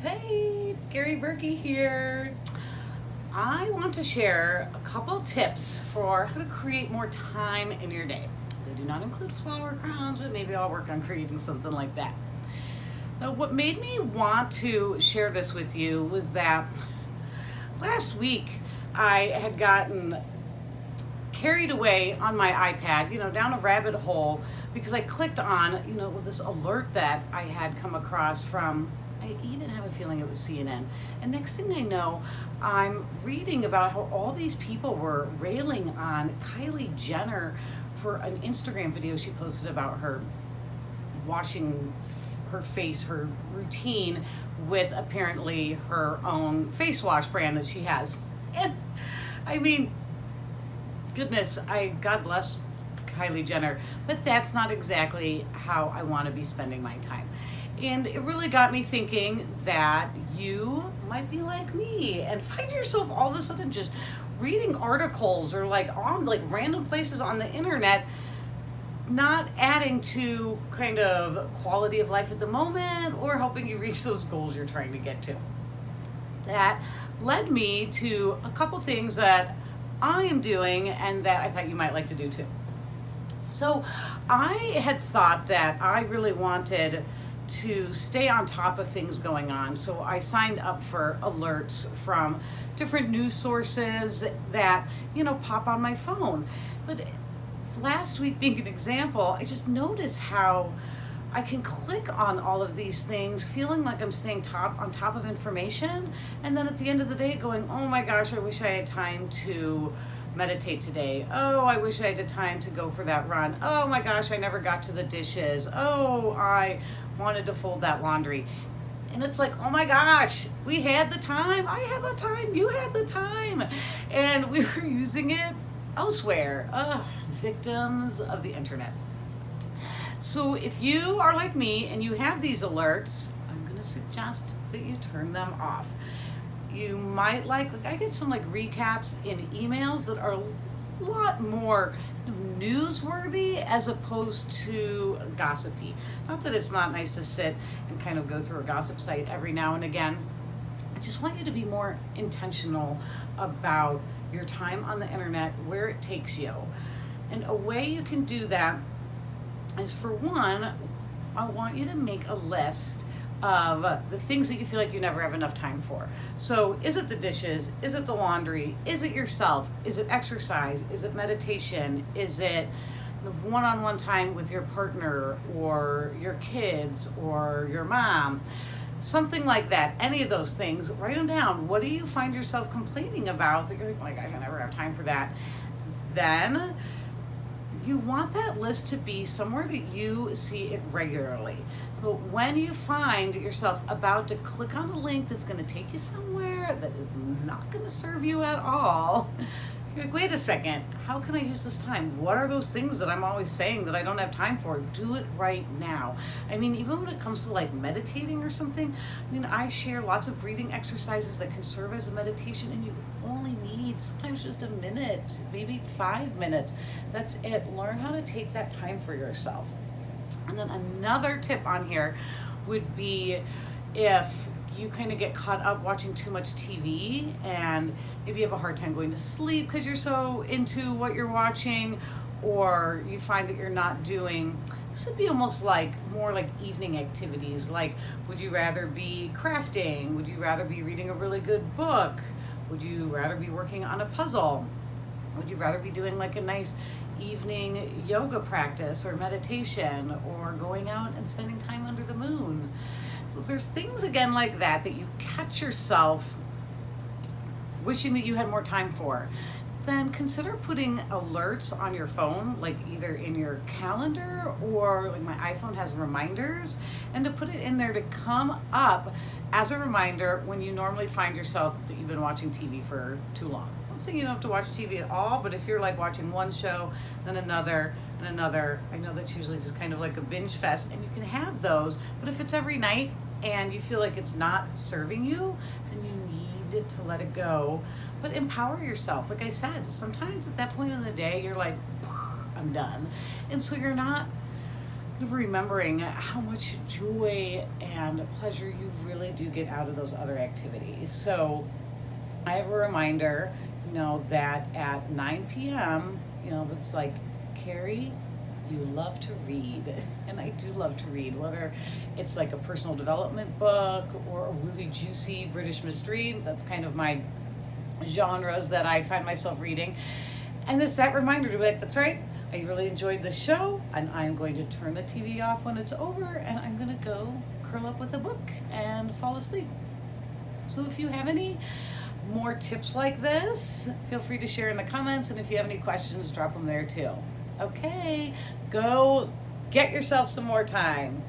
Hey, it's Gary Berkey here. I want to share a couple tips for how to create more time in your day. They do not include flower crowns, but maybe I'll work on creating something like that. Now, what made me want to share this with you was that last week I had gotten carried away on my iPad, down a rabbit hole because I clicked on, this alert that I had come across from, I even have a feeling it was CNN. And next thing I know, I'm reading about how all these people were railing on Kylie Jenner for an Instagram video she posted about her washing her face, her routine with apparently her own face wash brand that she has. And I mean, goodness, God bless Kylie Jenner, but that's not exactly how I want to be spending my time. And it really got me thinking that you might be like me and find yourself all of a sudden just reading articles or on random places on the internet, not adding to kind of quality of life at the moment or helping you reach those goals you're trying to get to. That led me to a couple things that I am doing and that I thought you might like to do too. So I had thought that I really wanted to stay on top of things going on. So I signed up for alerts from different news sources that, pop on my phone. But last week being an example, I just noticed how I can click on all of these things feeling like I'm staying on top of information, and then at the end of the day going, oh my gosh, I wish I had time to meditate today. Oh, I wish I had the time to go for that run. Oh my gosh, I never got to the dishes. Oh, I wanted to fold that laundry. And it's like, oh my gosh, we had the time. I had the time. You had the time. And we were using it elsewhere. Victims of the internet. So if you are like me and you have these alerts, I'm going to suggest that you turn them off. You might like I get some recaps in emails that are a lot more newsworthy as opposed to gossipy. Not that it's not nice to sit and kind of go through a gossip site every now and again. I just want you to be more intentional about your time on the internet, where it takes you. And a way you can do that is, for one, I want you to make a list of the things that you feel like you never have enough time for. So is it the dishes? Is it the laundry? Is it yourself? Is it exercise? Is it meditation? Is it one-on-one time with your partner or your kids or your mom? Something like that. Any of those things, write them down. What do you find yourself complaining about that you're like, I never have time for that? Then you want that list to be somewhere that you see it regularly. So when you find yourself about to click on a link that's going to take you somewhere that is not going to serve you at all, you're like, wait a second, how can I use this time? What are those things that I'm always saying that I don't have time for? Do it right now. I mean, even when it comes to meditating or something, I share lots of breathing exercises that can serve as a meditation, and you only need sometimes just a minute, maybe 5 minutes. That's it. Learn how to take that time for yourself. And then another tip on here would be, if you kind of get caught up watching too much TV and maybe you have a hard time going to sleep because you're so into what you're watching, or you find that you're not doing, this would be almost more like evening activities. Would you rather be crafting? Would you rather be reading a really good book? Would you rather be working on a puzzle? Would you rather be doing a nice evening yoga practice or meditation, or going out and spending time under the moon? So there's things again like that you catch yourself wishing that you had more time for. Then consider putting alerts on your phone, either in your calendar or my iPhone has reminders, and to put it in there to come up as a reminder when you normally find yourself that you've been watching TV for too long. I'm not saying you don't have to watch TV at all, but if you're watching one show, then another, and another, I know that's usually just kind of like a binge fest, and you can have those, but if it's every night and you feel like it's not serving you, then you need to let it go. But empower yourself. Like I said, sometimes at that point in the day, you're like, I'm done. And so you're not of remembering how much joy and pleasure you really do get out of those other activities. So I have a reminder, that at 9 p.m., that's like, Carrie, you love to read. And I do love to read, whether it's like a personal development book or a really juicy British mystery. That's kind of my genres that I find myself reading. And it's that reminder to be like, that's right, I really enjoyed the show, and I'm going to turn the TV off when it's over, and I'm going to go curl up with a book and fall asleep. So if you have any more tips like this, feel free to share in the comments, and if you have any questions, drop them there too. Okay, go get yourself some more time.